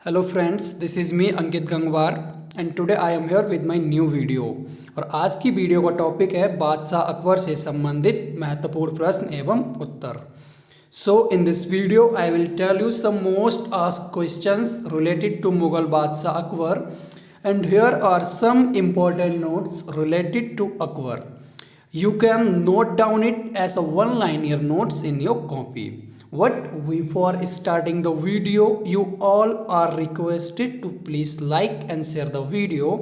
Hello friends, this is me Ankit Gangwar and today I am here with my new video. और आज की video का topic है बादशाह अकबर से संबंधित महत्वपूर्ण प्रश्न एवं उत्तर। So in this video I will tell you some most asked questions related to Mughal बादशाह Akbar and here are some important notes related to Akbar. You can note down it as a one-liner notes in your copy. But before starting the video, you all are requested to please like and share the video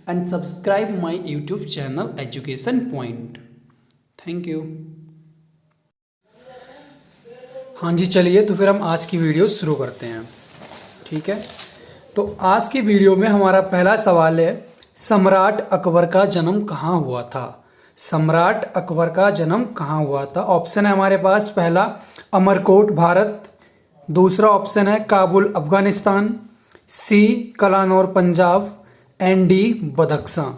and subscribe my YouTube channel Education Point. Thank you. हाँ जी, चलिए तो फिर हम आज की video शुरू करते हैं। ठीक है, तो आज की वीडियो में हमारा पहला सवाल है, सम्राट अकबर का जन्म कहाँ हुआ था। सम्राट अकबर का जन्म कहाँ हुआ था। ऑप्शन है हमारे पास, पहला अमरकोट भारत, दूसरा ऑप्शन है Kabul Afghanistan, C Kalanaur Punjab, and D Badakhshan.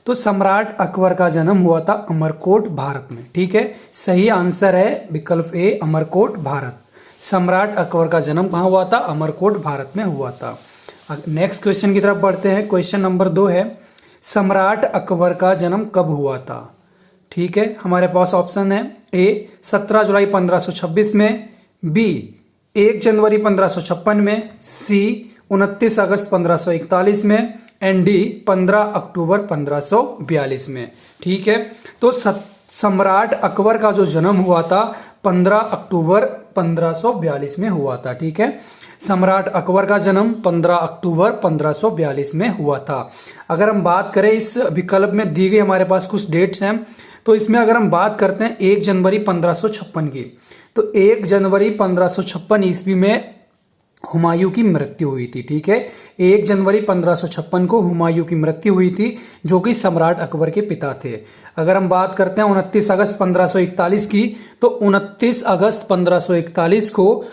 तो सम्राट अकबर का जन्म हुआ था अमरकोट भारत में। ठीक है, सही आंसर है विकल्प ए, अमरकोट भारत। सम्राट अकबर का जन्म कहाँ हुआ था, अमरकोट भारत में हुआ था। नेक्स्ट क्वेश्चन की तरफ बढ़ते हैं। क्वेश्चन नंबर 2 है, सम्राट अकबर का जन्म कब हुआ था। ठीक है, हमारे पास ऑप्शन है, ए 17 जुलाई 1526 में, बी 1 जनवरी 1556 में, सी 29 अगस्त 1541 में, एंड डी 15 अक्टूबर 1542 में। ठीक है, तो सम्राट अकबर का जो जन्म हुआ था 15 अक्टूबर 1542 में हुआ था। ठीक है, सम्राट अकबर का जन्म 15 अक्टूबर 1542 में हुआ था। अगर हम बात करें, इस विकल्प में दी गई हमारे पास कुछ डेट्स हैं, तो इसमें अगर हम बात करते हैं 1 जनवरी 1556 की, तो 1 जनवरी 1556 ईस्वी में हुमायूं की मृत्यु हुई थी। ठीक है, 1 जनवरी 1556 को हुमायूं की मृत्यु हुई थी, जो कि सम्राट अकबर के पिता थे। अगर हम बात करते हैं 29 अगस्त 1541 की, तो 29 अगस्त 1541 को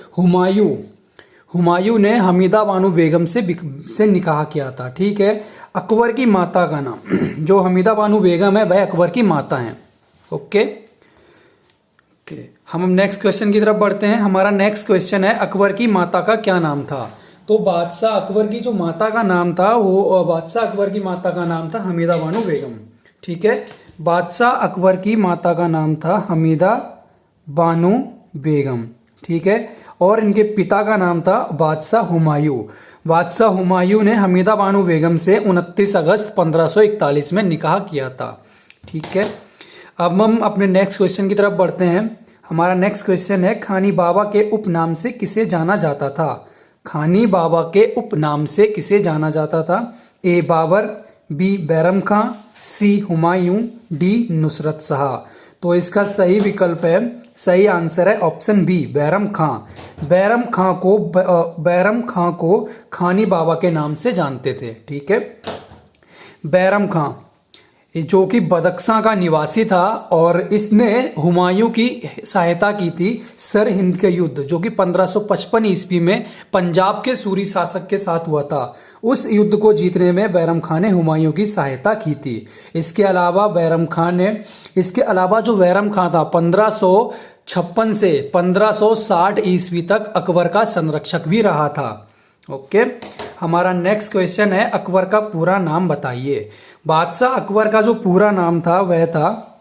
हुमायूं ने हमीदा बानो बेगम से निकाह किया था। ठीक है, अकबर की माता का नाम जो हमीदा बानो बेगम है वह अकबर की माता हैं। ओके, हम नेक्स्ट क्वेश्चन की तरफ बढ़ते हैं। हमारा नेक्स्ट क्वेश्चन है, अकबर की माता का क्या नाम था। तो बादशाह अकबर की जो माता का नाम था, वो बादशाह अकबर की माता का नाम था हमीदा बानो बेगम। ठीक है, बादशाह अकबर की माता का नाम था हमीदा बानो बेगम। ठीक है, और इनके पिता का नाम था बादशाह हुमायूं। बादशाह हुमायूं ने हमीदा बानो बेगम से 29 अगस्त 1541 में निकाह किया था। ठीक है, अब हम अपने नेक्स्ट क्वेश्चन की तरफ बढ़ते हैं। हमारा नेक्स्ट क्वेश्चन है, खानी बाबा के उपनाम से किसे जाना जाता था। खानी बाबा के उपनाम से किसे जाना जाता था। ए बाबर, बी बैरम खां, सी हुमायूं, डी नुसरत शाह। तो इसका सही विकल्प है, सही आंसर है ऑप्शन बी, बैरम खां। बैरम खां को खानी बाबा के नाम से जानते थे। ठीक है, बैरम खां जो कि बदख्शां का निवासी था, और इसने हुमायूं की सहायता की थी सर हिंद के युद्ध, जो कि 1555 ईस्वी में पंजाब के सूरी शासक के साथ हुआ था। उस युद्ध को जीतने में बैरम खान ने हुमायूं की सहायता की थी। इसके अलावा जो बैरम खान था 1556 से 1560 ईस्वी तक अकबर का संरक्षक भी रहा था। ओके, हमारा नेक्स्ट क्वेश्चन है, अकबर का पूरा नाम बताइए। बादशाह अकबर का जो पूरा नाम था वह था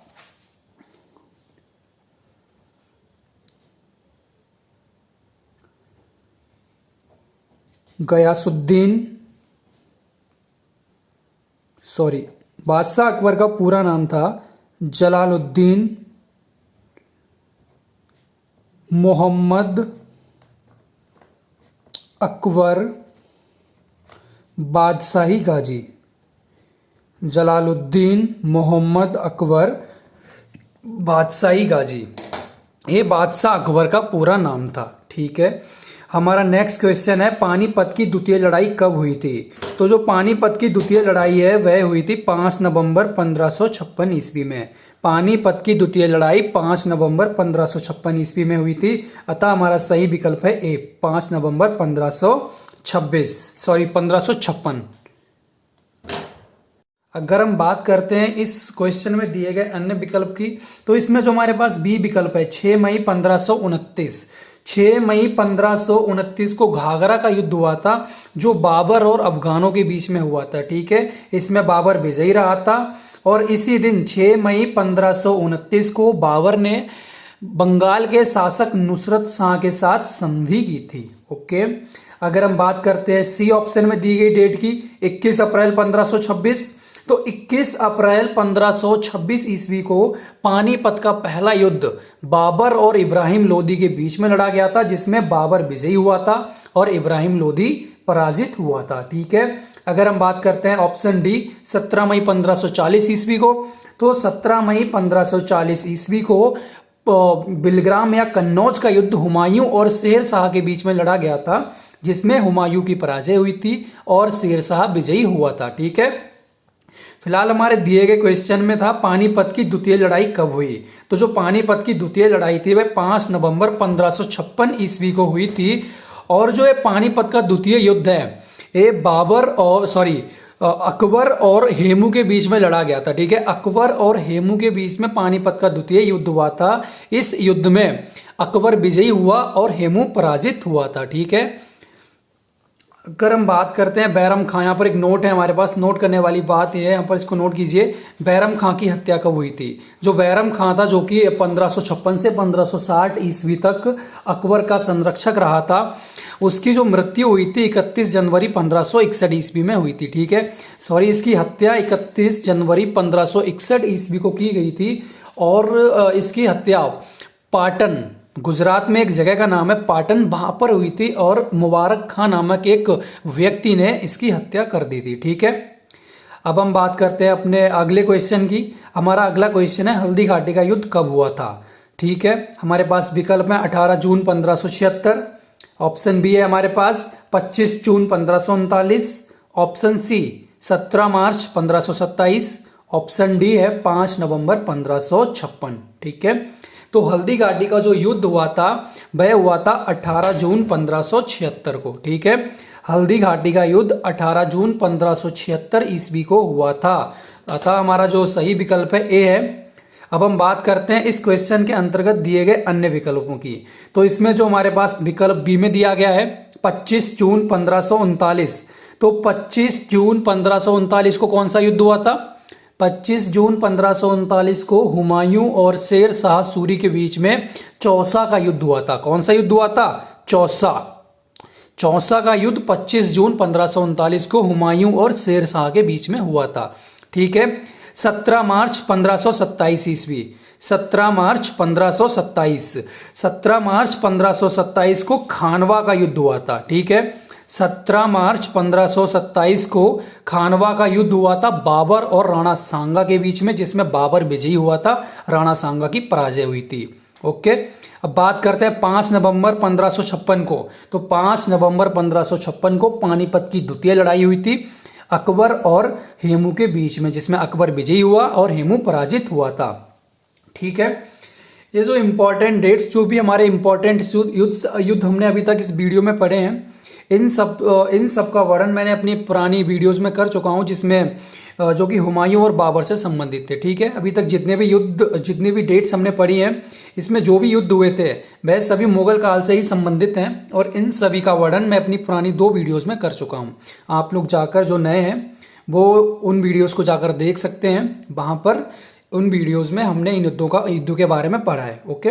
बादशाह अकबर का पूरा नाम था जलालुद्दीन मोहम्मद अकबर बादशाही गाजी। जलालुद्दीन मोहम्मद अकबर बादशाही गाजी, ये बादशाह अकबर का पूरा नाम था। ठीक है, हमारा नेक्स्ट क्वेश्चन है, पानीपत की द्वितीय लड़ाई कब हुई थी। तो जो पानीपत की द्वितीय लड़ाई है वह हुई थी 5 नवंबर 1556 ईस्वी में। पानीपत की द्वितीय लड़ाई 5 नवंबर 1556 ईस्वी में हुई थी, अतः हमारा सही विकल्प है ए, 5 नवंबर 1556। अगर हम बात करते हैं इस क्वेश्चन में दिए गए अन्य विकल्प की, तो इसमें जो हमारे पास बी विकल्प है 6 मई 1529। 6 मई 1529 को घाघरा का युद्ध हुआ था, जो बाबर और अफगानों के बीच में हुआ था। ठीक है, इसमें बाबर विजयी रहा था और इसी दिन 6 मई 1529 को बाबर ने बंगाल के शासक नुसरत शाह के साथ संधि की थी। ओके, अगर हम बात करते हैं सी ऑप्शन में दी गई डेट की 21 अप्रैल 1526, तो 21 अप्रैल 1526 ईस्वी को पानीपत का पहला युद्ध बाबर और इब्राहिम लोदी के बीच में लड़ा गया था, जिसमें बाबर विजयी हुआ था और इब्राहिम लोदी पराजित हुआ था। ठीक है, अगर हम बात करते हैं ऑप्शन डी 17 मई 1540 ईस्वी को, तो 17 मई 1540 ईस्वी को बिलग्राम या कन्नौज का युद्ध हुमायूं और शेर शाह के बीच में लड़ा गया था, जिसमें हुमायूं की पराजय हुई थी और शेर शाह विजयी हुआ था। ठीक है, फिलहाल हमारे दिए गए क्वेश्चन में था पानीपत की द्वितीय लड़ाई कब हुई। तो जो पानीपत की द्वितीय लड़ाई थी वह 5 नवंबर 1556 ईस्वी को हुई थी। और जो ये पानीपत का द्वितीय युद्ध है ये अकबर और हेमू के बीच में लड़ा गया था। ठीक है, अकबर और हेमू के बीच में पानीपत का द्वितीय युद्ध हुआ था। इस युद्ध में अकबर विजयी हुआ और हेमू पराजित हुआ था। ठीक है, अगर हम बात करते हैं बैरम खां, यहाँ पर एक नोट है हमारे पास, नोट करने वाली बात यह है, यहाँ पर इसको नोट कीजिए। बैरम खां की हत्या कब हुई थी? जो बैरम खां था, जो कि 1556 से 1560 ईस्वी तक अकबर का संरक्षक रहा था, उसकी जो मृत्यु हुई थी 31 जनवरी 1561 ईस्वी में हुई थी। ठीक है, इसकी हत्या 31 जनवरी 1561 ईस्वी को की गई थी और इसकी हत्या पाटन, गुजरात में एक जगह का नाम है पाटन, वहां पर हुई थी और मुबारक खां नामक एक व्यक्ति ने इसकी हत्या कर दी थी। ठीक है, अब हम बात करते हैं अपने अगले क्वेश्चन की। हमारा अगला क्वेश्चन है हल्दी घाटी का युद्ध कब हुआ था? ठीक है, हमारे पास विकल्प है 18 जून 1576, ऑप्शन बी है हमारे पास 25 जून 1539, ऑप्शन सी 17 मार्च 1527, ऑप्शन डी है 5 नवंबर 1556। ठीक है, तो हल्दी घाटी का जो युद्ध हुआ था वह हुआ था 18 जून 1576 को। ठीक है, हल्दी घाटी का युद्ध 18 जून 1576 ईस्वी को हुआ था। अतः हमारा जो सही विकल्प है ए है। अब हम बात करते हैं इस क्वेश्चन के अंतर्गत दिए गए अन्य विकल्पों की। तो इसमें जो हमारे पास विकल्प बी में दिया गया है 25 जून 1539, तो 25 जून 1539 को कौन सा युद्ध हुआ था? 25 जून 1539 को हुमायूं और शेर शाह सूरी के बीच में चौसा का युद्ध हुआ था। कौन सा युद्ध हुआ था? चौसा का युद्ध 25 जून 1539 को हुमायूं और शेर शाह के बीच में हुआ था। ठीक है, 17 मार्च 1527 ईस्वी, 17 मार्च 1527 को खानवा का युद्ध हुआ था। ठीक है, 17 मार्च 1527 को खानवा का युद्ध हुआ था बाबर और राणा सांगा के बीच में, जिसमें बाबर विजयी हुआ था, राणा सांगा की पराजय हुई थी। ओके, अब बात करते हैं 5 नवंबर 1556 को। तो 5 नवंबर 1556 को पानीपत की द्वितीय लड़ाई हुई थी अकबर और हेमू के बीच में, जिसमें अकबर विजयी हुआ और हेमू पराजित हुआ था। ठीक है, ये जो इंपॉर्टेंट डेट्स, जो भी हमारे इंपॉर्टेंट युद्ध हमने अभी तक इस वीडियो में पढ़े हैं, इन सब का वर्णन मैंने अपनी पुरानी वीडियोस में कर चुका हूं, जिसमें जो कि हुमायूं और बाबर से संबंधित थे। ठीक है, अभी तक जितने भी डेट्स हमने पढ़ी हैं, इसमें जो भी युद्ध हुए थे वह सभी मुगल काल से ही संबंधित हैं और इन सभी का वर्णन मैं अपनी पुरानी 2 वीडियोस में कर चुका हूं। आप लोग जाकर, जो नए हैं वो उन वीडियोस को जाकर देख सकते हैं। वहां पर उन वीडियोस में हमने इन युद्धों के बारे में पढ़ा है। ओके,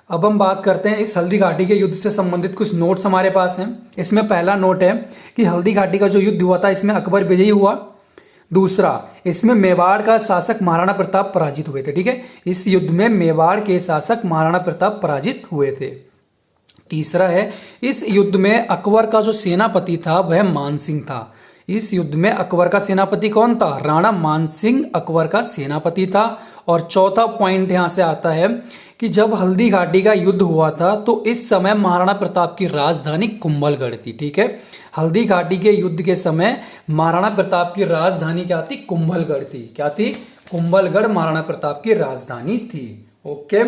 अब हम बात करते हैं इस हल्दी घाटी के युद्ध से संबंधित कुछ नोट्स हमारे पास हैं। इसमें पहला नोट है कि हल्दी घाटी का जो युद्ध हुआ था इसमें अकबर विजयी हुआ। दूसरा, इसमें मेवाड़ का शासक महाराणा प्रताप पराजित हुए थे। ठीक है, इस युद्ध में मेवाड़ के शासक महाराणा प्रताप पराजित हुए थे। तीसरा है, इस युद्ध में अकबर का जो सेनापति था वह मानसिंह था। इस युद्ध में अकबर का सेनापति कौन था? राणा मानसिंह अकबर का सेनापति था। और चौथा पॉइंट यहां से आता है कि जब हल्दी घाटी का युद्ध हुआ था तो इस समय महाराणा प्रताप की राजधानी कुंभलगढ़ थी। ठीक है, हल्दी घाटी के युद्ध के समय महाराणा प्रताप की राजधानी क्या थी? कुंभलगढ़ थी। क्या थी? कुंभलगढ़ महाराणा प्रताप की राजधानी थी। ओके,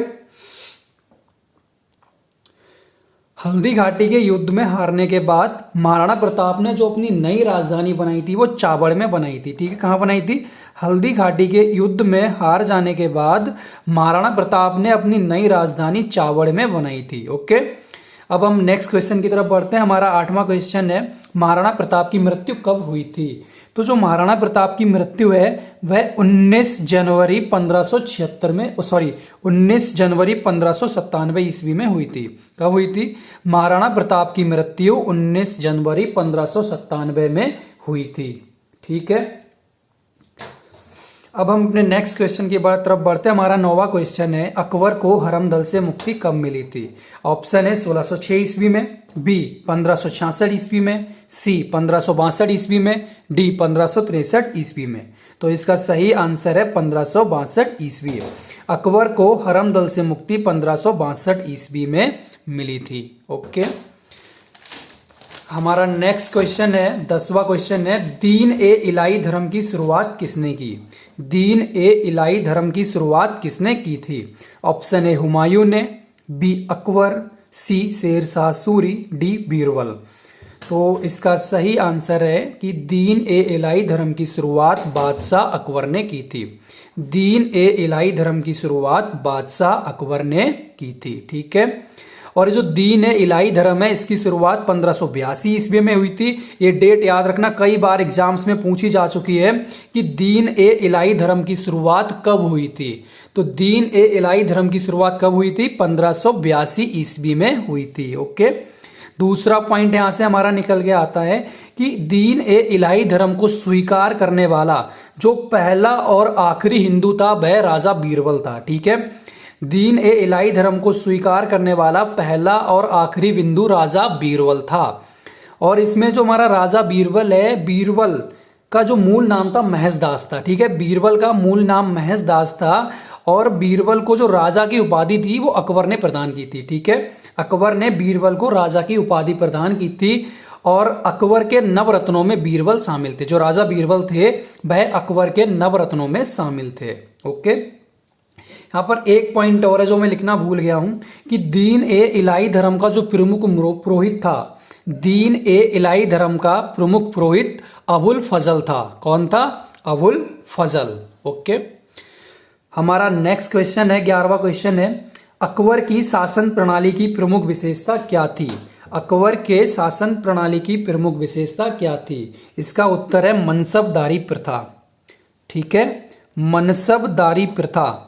हल्दी घाटी के युद्ध में हारने के बाद महाराणा प्रताप ने जो अपनी नई राजधानी बनाई थी वो चावड़ में बनाई थी। ठीक है, कहाँ बनाई थी? हल्दी घाटी के युद्ध में हार जाने के बाद महाराणा प्रताप ने अपनी नई राजधानी चावड़ में बनाई थी। ओके, अब हम नेक्स्ट क्वेश्चन की तरफ बढ़ते हैं। हमारा 8वां क्वेश्चन है, महाराणा प्रताप की मृत्यु कब हुई थी? तो जो महाराणा प्रताप की मृत्यु है वह 19 जनवरी 1596 में 19 जनवरी 1597 ईस्वी में हुई थी। कब हुई थी? महाराणा प्रताप की मृत्यु 19 जनवरी 1597 में हुई थी। ठीक है, अब हम अपने नेक्स्ट क्वेश्चन की तरफ बढ़ते हैं। हमारा 9वां क्वेश्चन है, अकबर को हरमदल से मुक्ति कब मिली थी? ऑप्शन है 1606 ईस्वी में, बी 1566 ईस्वी में, सी 1562 ईस्वी में, डी 1563 ईस्वी में। तो इसका सही आंसर है 1562 ईस्वी। अकबर को हरमदल से मुक्ति 1562 ईस्वी में मिली थी। ओके, हमारा नेक्स्ट क्वेश्चन है 10वां क्वेश्चन है, दीन ए इलाही धर्म की शुरुआत किसने की? दीन ए इलाही धर्म की शुरुआत किसने की थी? ऑप्शन ए हुमायूं ने, बी अकबर, सी शेर शाह सूरी, डी बीरबल। तो इसका सही आंसर है कि दीन ए इलाही धर्म की शुरुआत बादशाह अकबर ने की थी। दीन ए इलाही धर्म की शुरुआत बादशाह अकबर ने की थी। ठीक है, और जो दीन ए इलाही धर्म है इसकी शुरुआत 1582 ईस्वी में हुई थी। ये डेट याद रखना, कई बार एग्जाम्स में पूछी जा चुकी है कि दीन ए इलाही धर्म की शुरुआत कब हुई थी। तो दीन ए इलाही धर्म की शुरुआत कब हुई थी? 1582 ईस्वी में हुई थी। ओके, दूसरा पॉइंट यहां से हमारा निकल के आता है कि दीन ए इलाही धर्म को स्वीकार करने वाला जो पहला और आखिरी हिंदू था वह राजा बीरबल था। ठीक है, दीन ए इलाही धर्म को स्वीकार करने वाला पहला और आखिरी हिंदू राजा बीरबल था। और इसमें जो हमारा राजा बीरबल है, बीरबल का जो मूल नाम था महजदास था। ठीक है, बीरबल का मूल नाम महजदास था और बीरबल को जो राजा की उपाधि थी वो अकबर ने प्रदान की थी। ठीक है, अकबर ने बीरबल को राजा की उपाधि प्रदान की थी और अकबर के नवरत्नों में बीरबल शामिल थे। जो राजा बीरबल थे वह अकबर के नवरत्नों में शामिल थे। ओके, यहाँ पर एक पॉइंट और है जो मैं लिखना भूल गया हूं कि दीन ए इलाही धर्म का जो प्रमुख पुरोहित था, दीन ए इलाही धर्म का प्रमुख पुरोहित अबुल फजल था। कौन था? अबुल फजल। ओके, हमारा नेक्स्ट क्वेश्चन है 11वां क्वेश्चन है, अकबर की शासन प्रणाली की प्रमुख विशेषता क्या थी? अकबर के शासन प्रणाली की प्रमुख विशेषता क्या थी? इसका उत्तर है मनसबदारी प्रथा। ठीक है, मनसबदारी प्रथा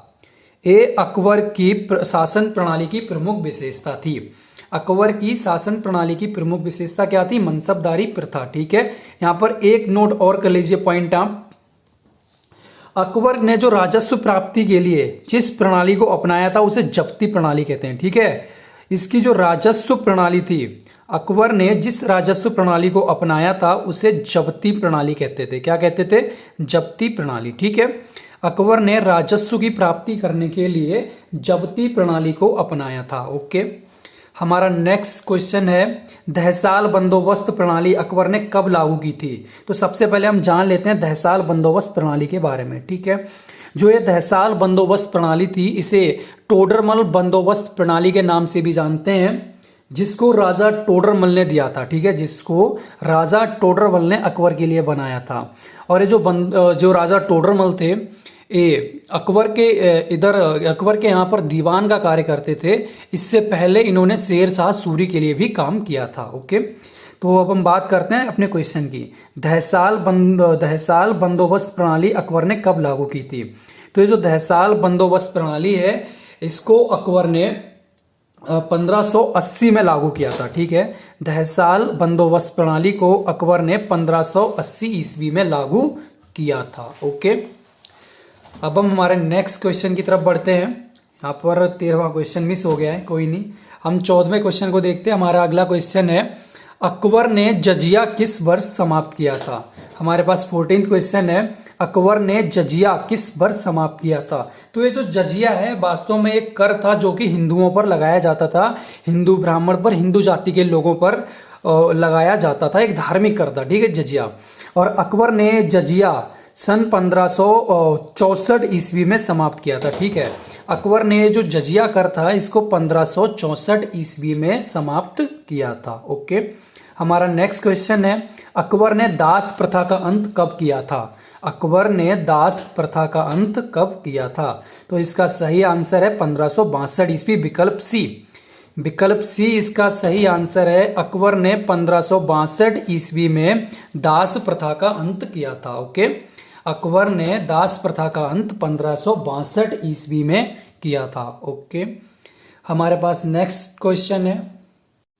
ए अकबर की शासन प्रणाली की प्रमुख विशेषता थी। अकबर की शासन प्रणाली की प्रमुख विशेषता क्या थी? मनसबदारी प्रथा। ठीक है, यहां पर एक नोट और कर लीजिए पॉइंट आप, अकबर ने जो राजस्व प्राप्ति के लिए जिस प्रणाली को अपनाया था उसे जब्ती प्रणाली कहते हैं। ठीक है, इसकी जो राजस्व प्रणाली थी, अकबर ने जिस राजस्व प्रणाली को अपनाया था उसे जब्ती प्रणाली कहते थे। क्या कहते थे? जब्ती प्रणाली। ठीक है, अकबर ने राजस्व की प्राप्ति करने के लिए जब्ती प्रणाली को अपनाया था। ओके, हमारा नेक्स्ट क्वेश्चन है, दहसाल बंदोबस्त प्रणाली अकबर ने कब लागू की थी? तो सबसे पहले हम जान लेते हैं दहसाल बंदोबस्त प्रणाली के बारे में। ठीक है, जो ये दहसाल बंदोबस्त प्रणाली थी इसे टोडरमल बंदोबस्त प्रणाली के नाम से भी जानते हैं, जिसको राजा टोडरमल ने दिया था। ठीक है, जिसको राजा टोडरमल ने अकबर के लिए बनाया था। और ये जो राजा टोडरमल थे ये अकबर के यहाँ पर दीवान का कार्य करते थे। इससे पहले इन्होंने शेर शाह सूरी के लिए भी काम किया था। ओके, तो अब हम बात करते हैं अपने क्वेश्चन की, दहसाल बंदोबस्त प्रणाली अकबर ने कब लागू की थी? तो ये जो दहसाल बंदोबस्त प्रणाली है इसको अकबर ने 1580 में लागू किया था। ठीक है, दहसाल बंदोबस्त प्रणाली को अकबर ने 1580 ईस्वी में लागू किया था। ओके, अब हम हमारे नेक्स्ट क्वेश्चन की तरफ बढ़ते हैं। यहाँ पर 13वां क्वेश्चन मिस हो गया है, कोई नहीं, हम 14वें क्वेश्चन को देखते हैं। हमारा अगला क्वेश्चन है, अकबर ने जजिया किस वर्ष समाप्त किया था? हमारे पास 14th क्वेश्चन है, अकबर ने जजिया किस वर्ष समाप्त किया था? तो ये जो जजिया है वास्तव में एक कर था जो कि हिंदुओं पर लगाया जाता था, हिंदू ब्राह्मण पर, हिंदू जाति के लोगों पर लगाया जाता था, एक धार्मिक कर था। ठीक है, जजिया। और अकबर ने जजिया सन 1564 ईस्वी में समाप्त किया था। ठीक है, अकबर ने जो जजिया कर था इसको 1564 ईस्वी में समाप्त किया था। ओके, हमारा नेक्स्ट क्वेश्चन है, अकबर ने दास प्रथा का अंत कब किया था? अकबर ने दास प्रथा का अंत कब किया था? तो इसका सही आंसर है 1562 ईस्वी, विकल्प सी। विकल्प सी इसका सही आंसर है। अकबर ने 1562 ईस्वी में दास प्रथा का अंत किया था। ओके, अकबर ने दास प्रथा का अंत 1562 ईस्वी में किया था। ओके, हमारे पास नेक्स्ट क्वेश्चन है।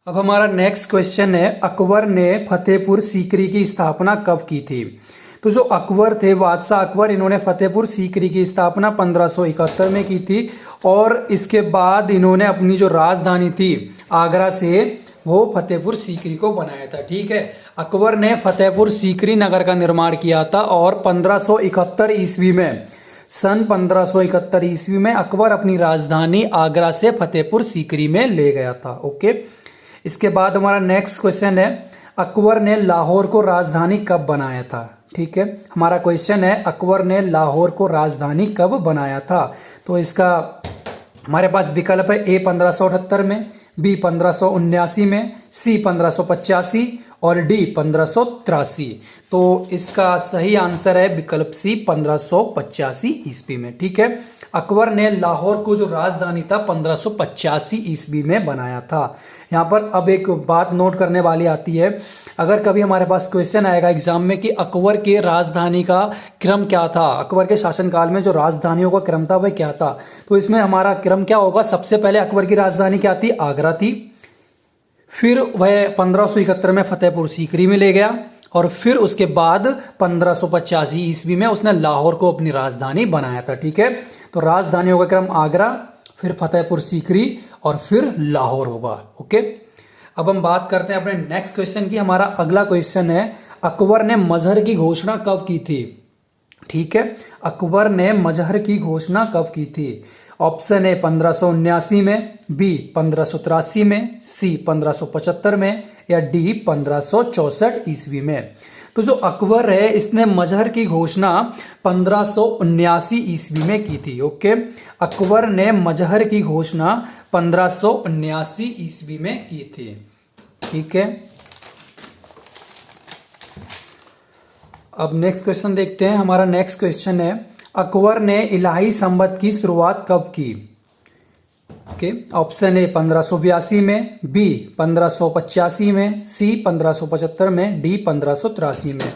अब हमारा नेक्स्ट क्वेश्चन है, अकबर ने फतेहपुर सीकरी की स्थापना कब की थी? तो जो अकबर थे, बादशाह अकबर, इन्होंने फतेहपुर सीकरी की स्थापना 1571 में की थी और इसके बाद इन्होंने अपनी जो राजधानी थी आगरा से वो फतेहपुर सीकरी को बनाया था। ठीक है, अकबर ने फतेहपुर सीकरी नगर का निर्माण किया था और 1571 ईस्वी में, सन 1571 ईस्वी में अकबर अपनी राजधानी आगरा से फतेहपुर सीकरी में ले गया था। ओके, इसके बाद हमारा नेक्स्ट क्वेश्चन है, अकबर ने लाहौर को राजधानी कब बनाया था? ठीक है, हमारा क्वेश्चन है, अकबर ने लाहौर को राजधानी कब बनाया था? तो इसका हमारे पास विकल्प है, ए 1578 में, बी 1579 में, सी 1585 और डी 1583। तो इसका सही आंसर है विकल्प सी 1585 ईस्वी में। ठीक है, अकबर ने लाहौर को जो राजधानी था 1585 ईस्वी में बनाया था। यहाँ पर अब एक बात नोट करने वाली आती है, अगर कभी हमारे पास क्वेश्चन आएगा एग्जाम में कि अकबर के राजधानी का क्रम क्या था, अकबर के शासनकाल में जो राजधानियों का क्रम था वह क्या था, तो इसमें हमारा क्रम क्या होगा? सबसे पहले अकबर की राजधानी क्या थी? आगरा थी। फिर वह 1571 में फतेहपुर सीकरी में ले गया और फिर उसके बाद 1585 ईस्वी में उसने लाहौर को अपनी राजधानी बनाया था। ठीक है, तो राजधानियों का क्रम आगरा, फिर फतेहपुर सीकरी और फिर लाहौर होगा। ओके, अब हम बात करते हैं अपने नेक्स्ट क्वेश्चन की। हमारा अगला क्वेश्चन है, अकबर ने मजहर की घोषणा कब की थी? ठीक है, अकबर ने मजहर की घोषणा कब की थी? ऑप्शन ए 1579 में, बी 1583 में, सी 1575 में या डी 1564 ईस्वी में। तो जो अकबर है इसने मजहर की घोषणा 1579 ईस्वी में की थी। ओके, अकबर ने मजहर की घोषणा 1579 ईस्वी में की थी। ठीक है, अब नेक्स्ट क्वेश्चन देखते हैं। हमारा नेक्स्ट क्वेश्चन है, अकबर ने इलाही संवत की शुरुआत कब की? ओके, ऑप्शन ए 1582 में, बी 1585 में, सी 1575 में, डी 1583 में।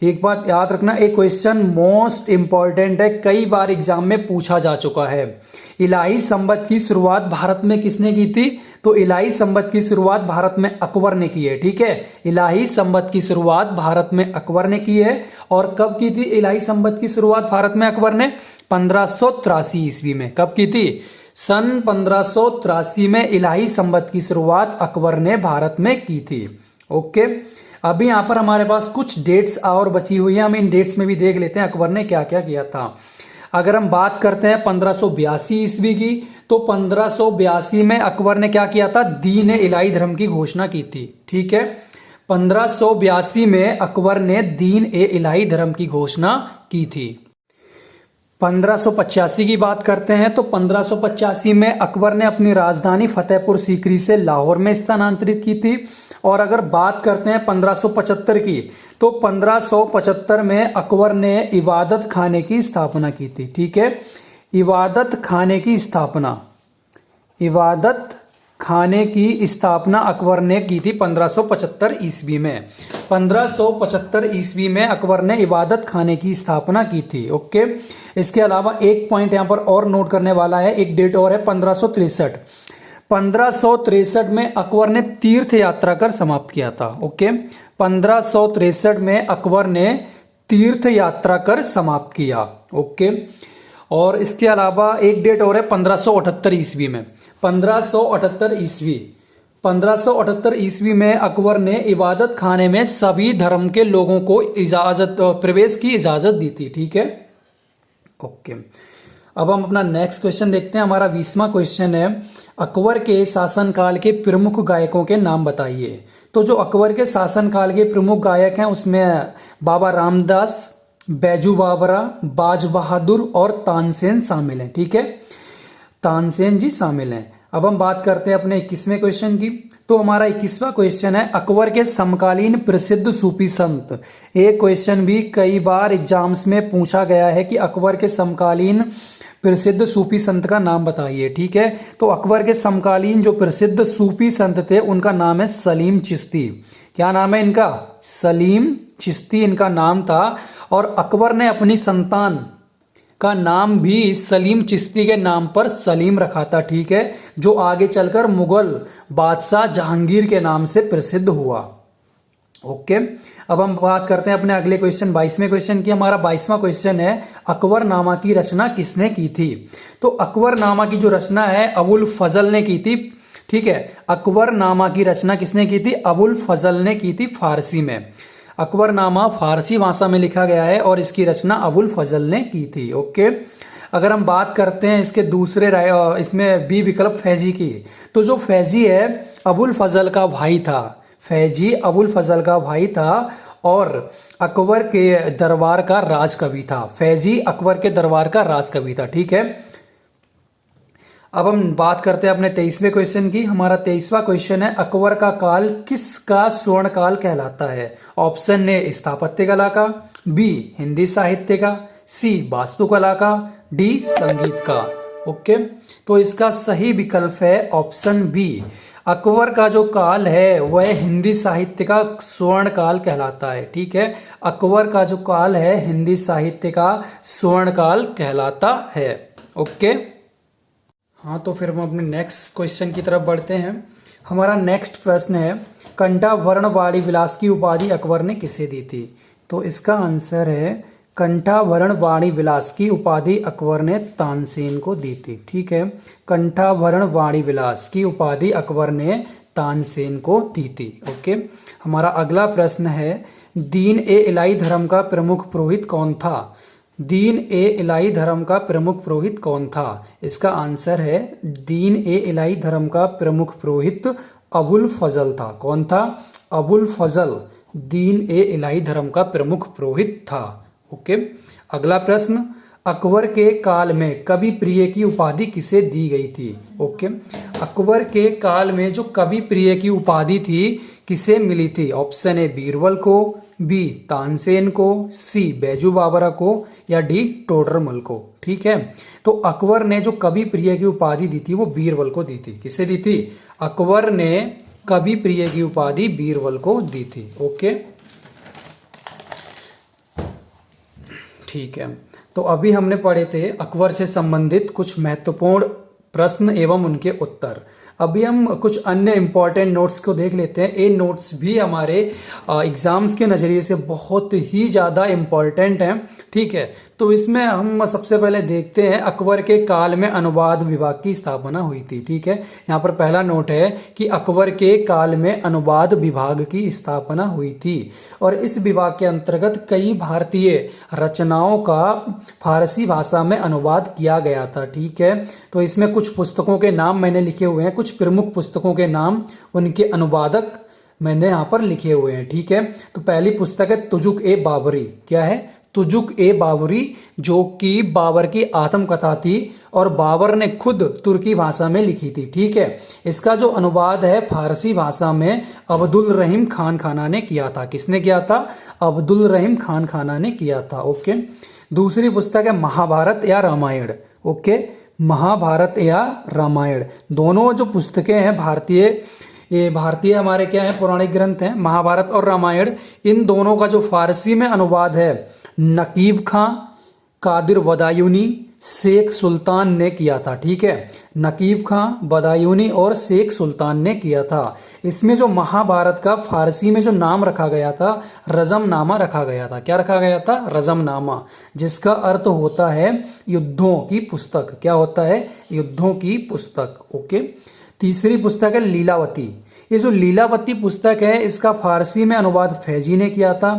एक बात याद रखना, एक क्वेश्चन मोस्ट इंपॉर्टेंट है, कई बार एग्जाम में पूछा जा चुका है। इलाही संवत की शुरुआत भारत में किसने की थी? तो इलाही संवत की शुरुआत भारत में अकबर ने की है। ठीक है, इलाही संवत की शुरुआत भारत में अकबर ने की है। और कब की थी इलाही संवत की शुरुआत भारत में अकबर ने? 1583 ईस्वी में। कब की थी? सन 1583 में इलाही संवत की शुरुआत अकबर ने भारत में की थी। ओके, अभी यहाँ पर हमारे पास कुछ डेट्स और बची हुई है, हम इन डेट्स में भी देख लेते हैं अकबर ने क्या क्या किया था। अगर हम बात करते हैं 1582 ईस्वी की, तो 1582 में अकबर ने क्या किया था? दीन इलाही धर्म की घोषणा की थी। ठीक है, 1582 में अकबर ने दीन इलाही धर्म की घोषणा की थी। 1585 की बात करते हैं तो 1585 में अकबर ने अपनी राजधानी फतेहपुर सीकरी से लाहौर में स्थानांतरित की थी। और अगर बात करते हैं 1575 की, तो 1575 में अकबर ने इबादत खाने की स्थापना की थी। ठीक है, इबादत खाने की स्थापना अकबर ने की थी 1575 ईस्वी में। 1575 ईस्वी में अकबर ने इबादत खाने की स्थापना की थी। ओके, इसके अलावा एक पॉइंट यहाँ पर और नोट करने वाला है, एक डेट और है 1563। 1563 में अकबर ने तीर्थ यात्रा कर समाप्त किया था। ओके, 1563 में अकबर ने तीर्थ यात्रा कर समाप्त किया। ओके, और इसके अलावा एक डेट और है 1578 ईस्वी में। 1578 ईस्वी में अकबर ने इबादत खाने में सभी धर्म के लोगों को प्रवेश की इजाजत दी थी। ठीक है, ओके, अब हम अपना नेक्स्ट क्वेश्चन देखते हैं। हमारा 20वां क्वेश्चन है, अकबर के शासनकाल के प्रमुख गायकों के नाम बताइए। तो जो अकबर के शासनकाल के प्रमुख गायक हैं उसमें बाबा रामदास, बैजू बावरा, बाज बहादुर और तानसेन शामिल हैं। ठीक है, तानसेन जी शामिल हैं। अब हम बात करते हैं अपने 21वें क्वेश्चन की। तो हमारा 21वां क्वेश्चन है, अकबर के समकालीन प्रसिद्ध सूफी संत। एक क्वेश्चन भी कई बार एग्जाम्स में पूछा गया है कि अकबर के समकालीन प्रसिद्ध सूफी संत का नाम बताइए। ठीक है, तो अकबर के समकालीन जो प्रसिद्ध सूफी संत थे उनका नाम है सलीम चिश्ती। क्या नाम है इनका? सलीम चिश्ती इनका नाम था। और अकबर ने अपनी संतान का नाम भी सलीम चिश्ती के नाम पर सलीम रखा था। ठीक है, जो आगे चलकर मुगल बादशाह जहांगीर के नाम से प्रसिद्ध हुआ। ओके, अब हम बात करते हैं अपने अगले क्वेश्चन 22वें क्वेश्चन की। हमारा 22वां क्वेश्चन है अकबरनामा की रचना किसने की थी? तो अकबरनामा की जो रचना है अबुल फजल ने की थी। ठीक है, अकबरनामा की रचना किसने की थी? अबुल फजल ने की थी फारसी में। अकबरनामा फारसी भाषा में लिखा गया है और इसकी रचना अबुल फजल ने की थी। ओके, अगर हम बात करते हैं इसके दूसरे इसमें बी विकल्प फैजी की, तो जो फैजी है अबुल फजल का भाई था। फैजी अबुल फजल का भाई था और अकबर के दरबार का राज कवि था। फैजी अकबर के दरबार का राज कवि था। ठीक है, अब हम बात करते हैं अपने 23वें क्वेश्चन की। हमारा 23वां क्वेश्चन है अकबर का काल किसका स्वर्ण काल कहलाता है? ऑप्शन ए स्थापत्य कला का, बी हिंदी साहित्य का, सी वास्तुकला का, डी संगीत का। ओके, तो इसका सही विकल्प है ऑप्शन बी। अकबर का जो काल है वह हिंदी साहित्य का स्वर्ण काल कहलाता है। ठीक है, अकबर का जो काल है हिंदी साहित्य का स्वर्ण काल कहलाता है। ओके, हाँ, तो फिर हम अपने नेक्स्ट क्वेश्चन की तरफ बढ़ते हैं। हमारा नेक्स्ट प्रश्न है कंठाभरण वाणी विलास की उपाधि अकबर ने किसे दी थी? तो इसका आंसर है कंठाभरण वाणी विलास की उपाधि अकबर ने तानसेन को दी थी। ठीक है, कंठाभरण वाणी विलास की उपाधि अकबर ने तानसेन को दी थी। ओके, हमारा अगला प्रश्न है दीन ए इलाही धर्म का प्रमुख पुरोहित कौन था? दीन ए इलाही धर्म का प्रमुख पुरोहित कौन था? इसका आंसर है दीन ए इलाही धर्म का प्रमुख पुरोहित अबुल फजल था। कौन था? अबुल फजल दीन ए इलाही धर्म का प्रमुख पुरोहित था। ओके, अगला प्रश्न अकबर के काल में कवि प्रिय की उपाधि किसे दी गई थी? ओके, अकबर के काल में जो कवि प्रिय की उपाधि थी किसे मिली थी? ऑप्शन ए बीरबल को, बी तानसेन को, सी बैजू बावरा को, या डी टोडरमल को। ठीक है, तो अकबर ने जो कवि प्रिय की उपाधि दी थी वो बीरबल को दी थी। किसे दी थी? अकबर ने कवि प्रिय की उपाधि बीरबल को दी थी। ओके, ठीक है, तो अभी हमने पढ़े थे अकबर से संबंधित कुछ महत्वपूर्ण प्रश्न एवं उनके उत्तर। अभी हम कुछ अन्य इंपॉर्टेंट नोट्स को देख लेते हैं। ये नोट्स भी हमारे एग्जाम्स के नज़रिए से बहुत ही ज़्यादा इम्पॉर्टेंट हैं। ठीक है, तो इसमें हम सबसे पहले देखते हैं अकबर के काल में अनुवाद विभाग की स्थापना हुई थी। ठीक है, यहाँ पर पहला नोट है कि अकबर के काल में अनुवाद विभाग की स्थापना हुई थी और इस विभाग के अंतर्गत कई भारतीय रचनाओं का फारसी भाषा में अनुवाद किया गया था। ठीक है, तो इसमें कुछ पुस्तकों के नाम मैंने लिखे हुए हैं, कुछ प्रमुख पुस्तकों के नाम, उनके अनुवादक मैंने यहाँ पर लिखे हुए हैं। ठीक है, तो पहली पुस्तक है तुजुक ए बाबरी। क्या है? तुजुक ए बाबरी, जो कि बाबर की आत्मकथा थी और बाबर ने खुद तुर्की भाषा में लिखी थी। ठीक है, इसका जो अनुवाद है फारसी भाषा में अब्दुल रहीम खान खाना ने किया था। किसने किया था? अब्दुल रहीम खान खाना ने किया था। ओके, दूसरी पुस्तक है महाभारत या रामायण। ओके, महाभारत या रामायण, दोनों जो पुस्तकें हैं भारतीय हमारे क्या है पौराणिक ग्रंथ हैं, महाभारत और रामायण। इन दोनों का जो फारसी में अनुवाद है नकीब खां, कादिर बदायूनी, शेख सुल्तान ने किया था। ठीक है, नकीब खां, बदायूनी और शेख सुल्तान ने किया था। इसमें जो महाभारत का फारसी में जो नाम रखा गया था रजमनामा रखा गया था। क्या रखा गया था? रजमनामा, जिसका अर्थ होता है युद्धों की पुस्तक। क्या होता है? युद्धों की पुस्तक। ओके, तीसरी पुस्तक है लीलावती। ये जो लीलावती पुस्तक है इसका फारसी में अनुवाद फैजी ने किया था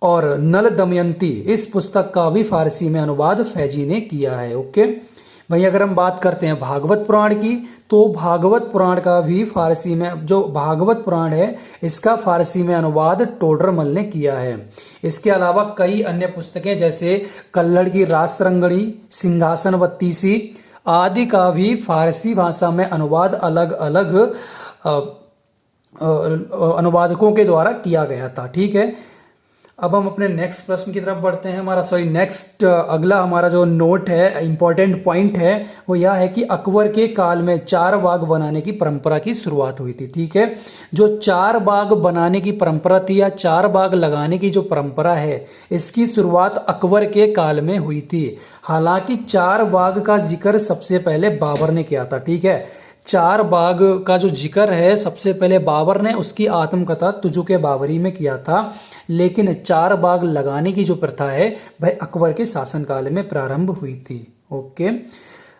और नल दमयंती, इस पुस्तक का भी फारसी में अनुवाद फैजी ने किया है। ओके भाई, अगर हम बात करते हैं भागवत पुराण की, तो भागवत पुराण का भी फारसी में, जो भागवत पुराण है इसका फारसी में अनुवाद टोडरमल ने किया है। इसके अलावा कई अन्य पुस्तकें जैसे कल्लड़ की रासरंगणी, सिंहासन बत्तीसी आदि का भी फारसी भाषा में अनुवाद अलग अलग अनुवादकों के द्वारा किया गया था। ठीक है, अब हम अपने नेक्स्ट प्रश्न की तरफ बढ़ते हैं। नेक्स्ट अगला हमारा जो नोट है, इंपॉर्टेंट पॉइंट है, वो यह है कि अकबर के काल में चार बाग बनाने की परंपरा की शुरुआत हुई थी। ठीक है, जो चार बाग बनाने की परंपरा थी या चार बाग लगाने की जो परंपरा है, इसकी शुरुआत अकबर के काल में हुई थी। हालांकि चार बाग का जिक्र सबसे पहले बाबर ने किया था। ठीक है, चार बाग का जो जिक्र है सबसे पहले बाबर ने उसकी आत्मकथा तुजुक बाबरी में किया था, लेकिन चार बाग लगाने की जो प्रथा है वह अकबर के शासनकाल में प्रारंभ हुई थी। ओके,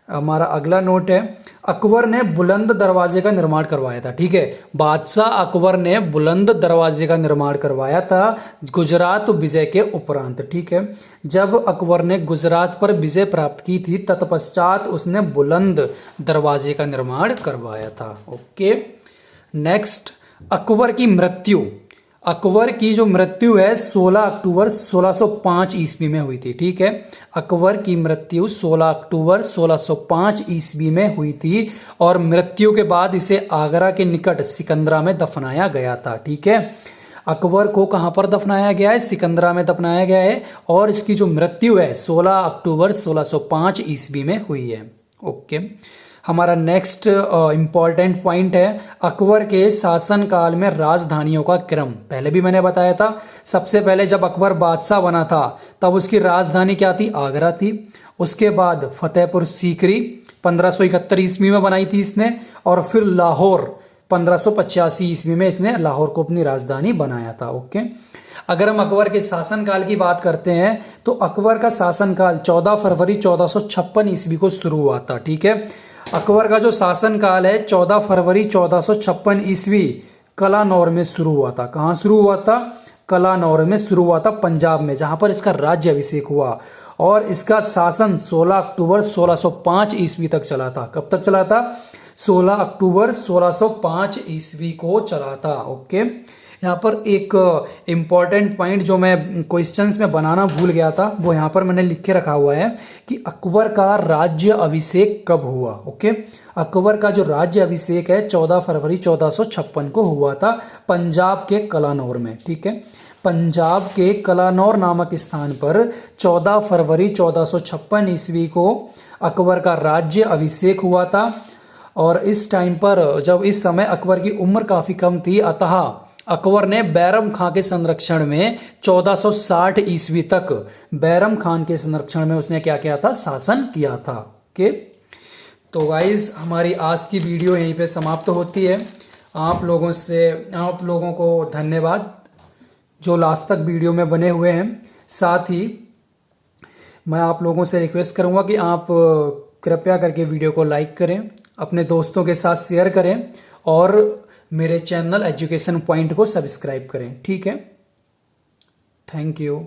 हमारा अगला नोट है, अकबर ने बुलंद दरवाजे का निर्माण करवाया था। ठीक है, बादशाह अकबर ने बुलंद दरवाजे का निर्माण करवाया था गुजरात विजय के उपरांत। ठीक है, जब अकबर ने गुजरात पर विजय प्राप्त की थी तत्पश्चात उसने बुलंद दरवाजे का निर्माण करवाया था। ओके, नेक्स्ट, अकबर की मृत्यु। अकबर की जो मृत्यु है 16 अक्टूबर 1605 ईस्वी में हुई थी। ठीक है, अकबर की मृत्यु 16 अक्टूबर 1605 ईस्वी में हुई थी और मृत्यु के बाद इसे आगरा के निकट सिकंदरा में दफनाया गया था। ठीक है, अकबर को कहां पर दफनाया गया है? सिकंदरा में दफनाया गया है और इसकी जो मृत्यु है 16 अक्टूबर 1605 ईस्वी में हुई है। ओके, हमारा नेक्स्ट इंपॉर्टेंट पॉइंट है, अकबर के शासनकाल में राजधानियों का क्रम। पहले भी मैंने बताया था, सबसे पहले जब अकबर बादशाह बना था तब उसकी राजधानी क्या थी? आगरा थी। उसके बाद फतेहपुर सीकरी 1571 ईस्वी में बनाई थी इसने, और फिर लाहौर 1585 ईस्वी में इसने लाहौर को अपनी राजधानी बनाया था। ओके, अगर हम अकबर के शासनकाल की बात करते हैं तो अकबर का शासनकाल 14 फरवरी 1456 ईस्वी को शुरू हुआ था। ठीक है, अकबर का जो शासनकाल है 14 फरवरी 1456 ईस्वी कलानौर में शुरू हुआ था। कहाँ शुरू हुआ था? कलानौर में शुरू हुआ था, पंजाब में, जहां पर इसका राज्य अभिषेक हुआ। और इसका शासन 16 अक्टूबर 1605 ईस्वी तक चला था। कब तक चला था? 16 अक्टूबर 1605 ईस्वी को चला था। ओके, यहाँ पर एक इम्पॉर्टेंट पॉइंट जो मैं क्वेश्चंस में बनाना भूल गया था वो यहाँ पर मैंने लिख के रखा हुआ है कि अकबर का राज्य अभिषेक कब हुआ। ओके, अकबर का जो राज्य अभिषेक है 14 फरवरी 1456 को हुआ था पंजाब के कलानौर में। ठीक है, पंजाब के कलानौर नामक स्थान पर 14 फरवरी 1456 ईस्वी को अकबर का राज्य अभिषेक हुआ था। और इस टाइम पर, जब इस समय अकबर की उम्र काफ़ी कम थी, अतः अकबर ने बैरम खां के संरक्षण में 1460 ईस्वी तक बैरम खान के संरक्षण में उसने क्या किया था? शासन किया था। ओके, तो गाइज हमारी आज की वीडियो यहीं पे समाप्त होती है। आप लोगों को धन्यवाद जो लास्ट तक वीडियो में बने हुए हैं। साथ ही मैं आप लोगों से रिक्वेस्ट करूंगा कि आप कृपया करके वीडियो को लाइक करें, अपने दोस्तों के साथ शेयर करें और मेरे चैनल एजुकेशन पॉइंट को सब्सक्राइब करें। ठीक है, थैंक यू।